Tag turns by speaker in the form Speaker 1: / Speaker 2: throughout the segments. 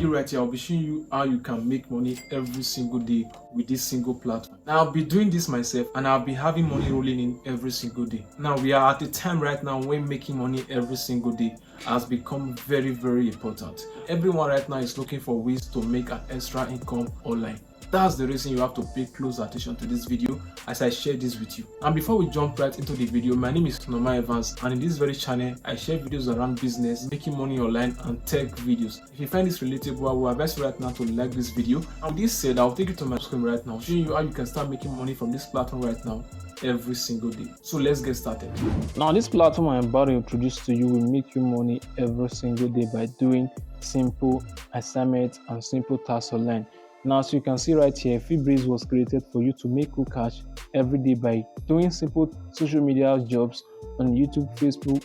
Speaker 1: video right here, I'll be showing you how you can make money every single day with this single platform. Now, I'll be doing this myself and I'll be having money rolling in every single day. Now, we are at a time right now when making money every single day has become very, very important. Everyone right now is looking for ways to make an extra income online. That's the reason you have to pay close attention to this video as I share this with you. And before we jump right into the video, my name is Naira Evans, and in this very channel I share videos around business, making money online, and tech videos. If you find this relatable, I will advise you right now to like this video. And with this said, I'll take you to my screen right now, showing you how you can start making money from this platform right now every single day. So let's get started.
Speaker 2: Now, this platform I'm about to introduce to you will make you money every single day by doing simple assignments and simple tasks online. Now, as you can see right here, Feebreeze was created for you to make cool cash every day by doing simple social media jobs on YouTube, Facebook,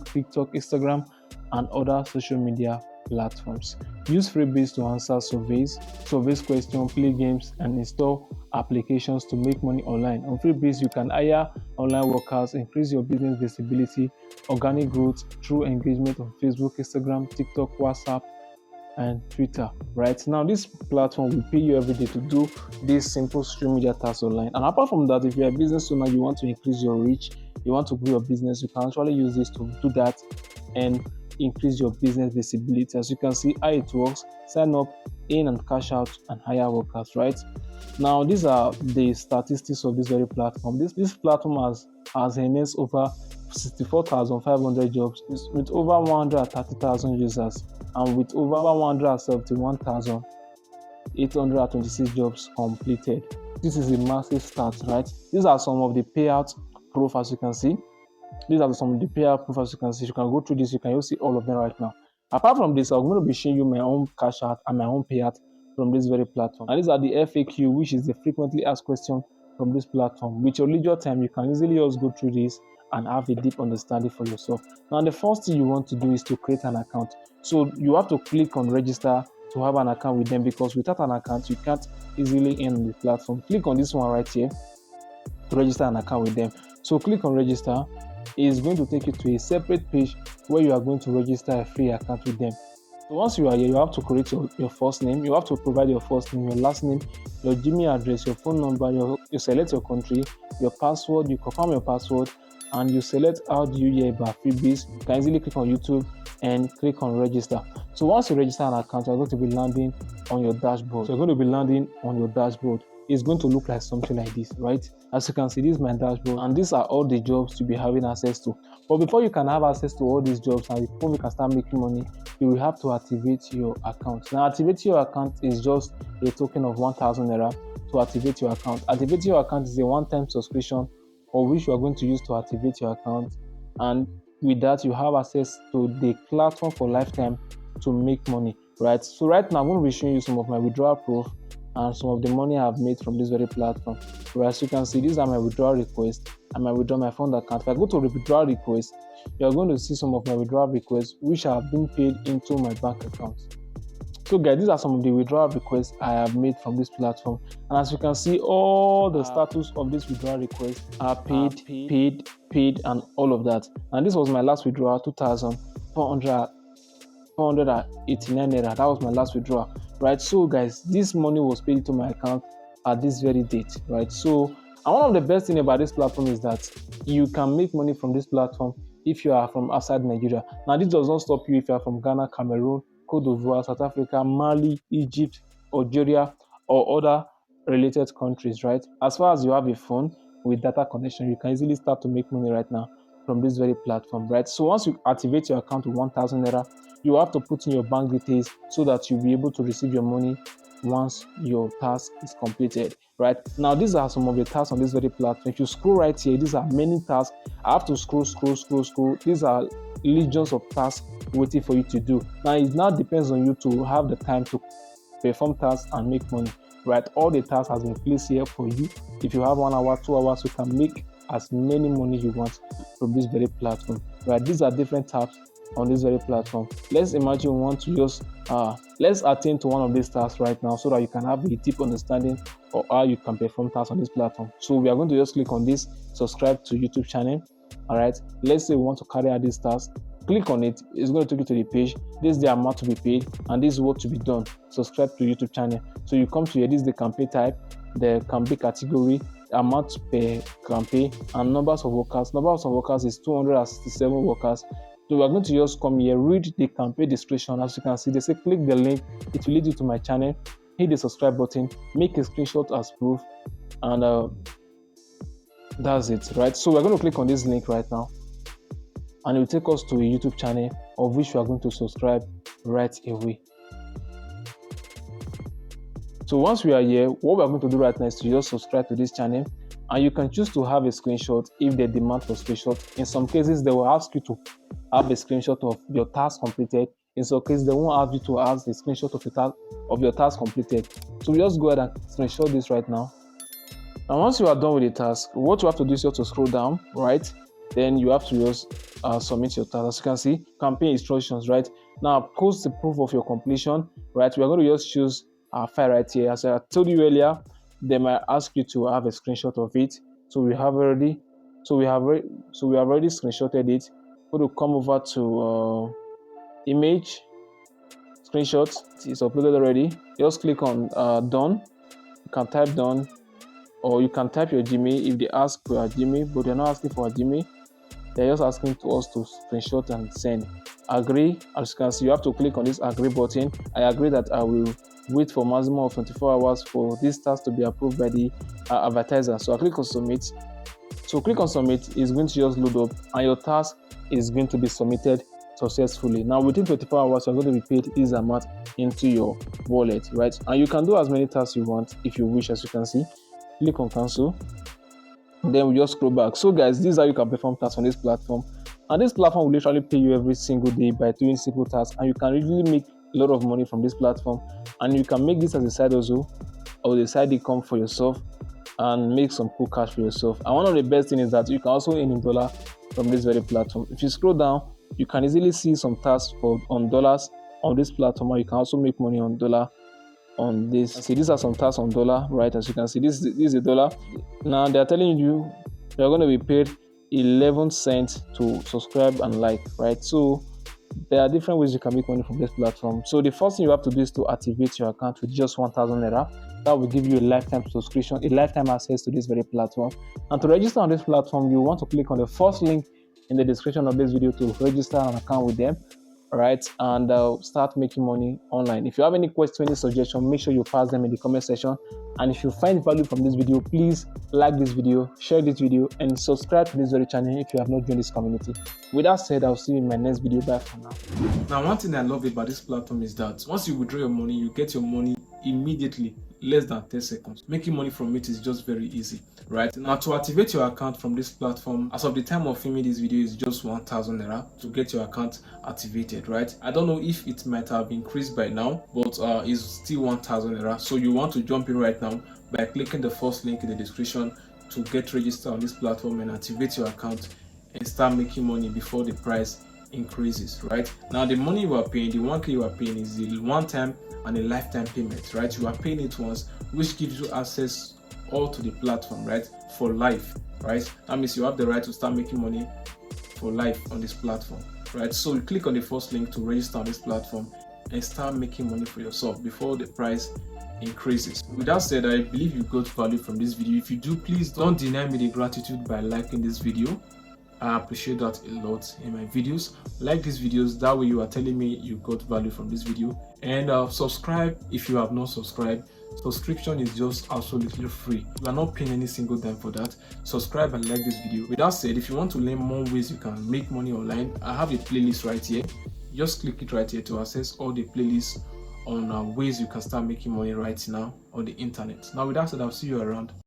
Speaker 2: TikTok, Instagram, and other social media platforms. Use Feebreeze to answer surveys questions, play games, and install applications to make money online. On Feebreeze, you can hire online workers, increase your business visibility, organic growth through engagement on Facebook, Instagram, TikTok, WhatsApp, and Twitter. Right now, this platform will pay you every day to do these simple social media tasks online. And apart from that, if you're a business owner, you want to increase your reach, you want to grow your business, you can actually use this to do that and increase your business visibility. As you can see how it works: sign up, in and cash out, and hire workers. Right now, these are the statistics of this very platform. This platform has enhanced over 64,500 jobs with over 130,000 users and with over 171,826 jobs completed. This is a massive start, right? These are some of the payout proof, as you can see. You can go through this, you can see all of them right now. Apart from this, I'm going to be showing you my own cash out and my own payout from this very platform. And these are the FAQ, which is the frequently asked question from this platform. With your leisure time, you can easily just go through this and have a deep understanding for yourself. Now, the first thing you want to do is to create an account. So you have to click on register to have an account with them, because without an account, you can't easily earn on the platform. Click on this one right here to register an account with them. So click on register. It's going to take you to a separate page where you are going to register a free account with them. So once you are here, you have to create your first name. You have to provide your first name, your last name, your Gmail address, your phone number, you select your country, your password, you confirm your password, and you select how do you hear about Feebreeze. You can easily click on YouTube and click on register. So once you register an account, you're going to be landing on your dashboard. It's going to look like something like this, right? As you can see, this is my dashboard, and these are all the jobs you'll be having access to. But before you can have access to all these jobs and before you can start making money, you will have to activate your account. Now, activating your account is just a token of 1,000 Naira to activate your account. Activating your account is a one-time subscription for which you are going to use to activate your account, and with that, you have access to the platform for lifetime to make money, right? So right now, I'm going to be showing you some of my withdrawal proof and some of the money I've made from this very platform. Right, as you can see, these are my withdrawal requests and my withdraw my fund account. If I go to the withdrawal request, you're going to see some of my withdrawal requests which have been paid into my bank account. So guys, these are some of the withdrawal requests I have made from this platform, and as you can see, all the status of this withdrawal request are paid, and all of that. And this was my last withdrawal, 2,489 Naira. That was my last withdrawal, right? So guys, this money was paid into my account at this very date, right? So, and one of the best thing about this platform is that you can make money from this platform if you are from outside Nigeria. Now, this does not stop you if you are from Ghana, Cameroon, Cote d'Ivoire, South Africa, Mali, Egypt, Algeria, or other related countries, right? As far as you have a phone with data connection, you can easily start to make money right now from this very platform, right? So once you activate your account with 1,000 Naira, you have to put in your bank details so that you'll be able to receive your money once your task is completed. Right now, these are some of the tasks on this very platform. If you scroll right here, these are many tasks. I have to scroll. These are legions of tasks waiting for you to do. Now, it now depends on you to have the time to perform tasks and make money, right? All the tasks has been placed here for you. If you have 1 hour, 2 hours, you can make as many money you want from this very platform, right? These are different tasks on this very platform. Let's imagine you want to just let's attend to one of these tasks right now so that you can have a deep understanding of how you can perform tasks on this platform. So we are going to just click on this subscribe to YouTube channel. All right, let's say we want to carry out this task. click on it. It's going to take you to the page. This is the amount to be paid, and this is what to be done. Subscribe to YouTube channel. So you come to here. This is the campaign type, the campaign category, amount per campaign, and numbers of workers. Numbers of workers is 267 workers. So we're going to just come here, read the campaign description. As you can see, they say click the link. It will lead you to my channel. Hit the subscribe button, make a screenshot as proof, and that's it, right? So we're going to click on this link right now, and it will take us to a YouTube channel of which we are going to subscribe right away. So once we are here, what we are going to do right now is to just subscribe to this channel, and you can choose to have a screenshot if they demand for screenshot. In some cases, they will ask you to have a screenshot of your task completed. In some cases, they won't ask you to ask the screenshot of your task completed. So we just go ahead and screenshot this right now. And once you are done with the task, what you have to do is you have to scroll down, right? Then you have to just submit your task. As you can see, campaign instructions, right? Now post the proof of your completion, right? We are going to just choose our file right here. As I told you earlier, they might ask you to have a screenshot of it. So we have already screenshotted it. We're going to come over to image screenshot. It's uploaded already. Just click on done. You can type done, or you can type your Gmail if they ask for your Gmail, but they're not asking for a Gmail. They're just asking us to screenshot and send. Agree. As you can see, you have to click on this agree button. I agree that I will wait for maximum of 24 hours for this task to be approved by the advertiser. So I click on submit. So click on submit. It's going to just load up, and your task is going to be submitted successfully. Now within 24 hours, you're going to be paid this amount into your wallet, right? And you can do as many tasks you want if you wish. As you can see, click on cancel, then we just scroll back. So guys, this is how you can perform tasks on this platform, and this platform will literally pay you every single day by doing simple tasks, and you can really make a lot of money from this platform, and you can make this as a side hustle or the side income for yourself and make some cool cash for yourself. And one of the best things is that you can also earn in dollar from this very platform. If you scroll down, you can easily see some tasks on dollars on this platform, and you can also make money on dollar on this. See, these are some tasks on dollar, right? As you can see, this is a dollar. Now they're telling you you're going to be paid 11 cents to subscribe and like, right? So there are different ways you can make money from this platform. So the first thing you have to do is to activate your account with just 1,000 Naira. That will give you a lifetime subscription, a lifetime access to this very platform. And to register on this platform, you want to click on the first link in the description of this video to register an account with them, right? And start making money online. If you have any question, any suggestion, make sure you pass them in the comment section. And if you find value from this video, please like this video, share this video, and subscribe to this very channel if you have not joined this community. With that said, I'll see you in my next video. Bye for now.
Speaker 1: Now, one thing I love about this platform is that once you withdraw your money, you get your money immediately, less than 10 seconds. Making money from it is just very easy, right? Now, to activate your account from this platform, as of the time of filming this video, is just 1,000 Naira to get your account activated, right? I don't know if it might have increased by now, but it's still 1,000 Naira. So you want to jump in right now by clicking the first link in the description to get registered on this platform and activate your account and start making money before the price increases, right? Now, the money you are paying, the 1K you are paying, is the one-time and a lifetime payment, right? You are paying it once, which gives you access all to the platform, right, for life, right? That means you have the right to start making money for life on this platform, right? So you click on the first link to register on this platform and start making money for yourself before the price increases. With that said, I believe you got value from this video. If you do, please don't deny me the gratitude by liking this video. I appreciate that a lot in my videos. Like these videos, that way you are telling me you got value from this video. And subscribe if you have not subscribed. Subscription is just absolutely free. You are not paying any single dime for that. Subscribe and like this video. With that said, if you want to learn more ways you can make money online, I have a playlist right here. Just click it right here to access all the playlists on ways you can start making money right now on the internet. Now with that said, I'll see you around.